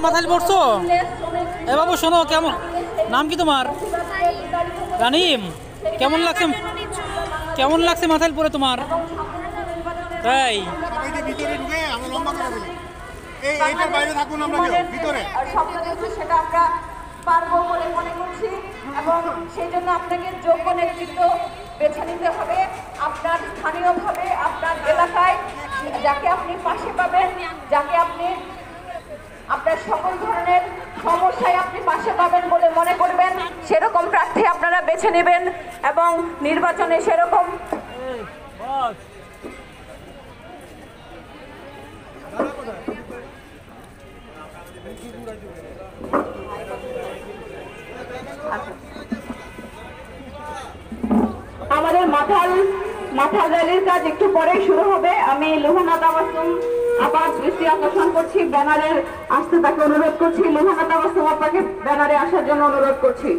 মাথায় পড়ছো? এ বাবু শোনো, কেমন নাম কি তোমার? রানিম। কেমন লাগছে, কেমন লাগছে মাথায় পরে তোমার? তাই বাইরে থাকুন, আমরা ভিতরে সেটা আমরা পারবো বলে মনে করছি এবং সেই জন্য আপনাকে যোগ্য নেতৃত্ব বেছে নিতে হবে। আপনার স্থানীয়ভাবে আপনার এলাকায় যাকে আপনি পাশে পাবেন, যাকে আপনি আপনার সকল ধরনের সমস্যায় আপনি পাশে পাবেন বলে মনে করবেন, সেরকম প্রার্থী আপনারা বেছে নেবেন এবং নির্বাচনে সেরকম আমাদের মাথাল র্যালির কাজ একটু পরেই শুরু হবে। আমি লুহানা তাবাসসুম আপার দৃষ্টি আকর্ষণ করছি, ব্যানারের আসতে তাকে অনুরোধ করছি। লুহানা তাবাসসুম আপাকে ব্যানারে আসার জন্য অনুরোধ করছি।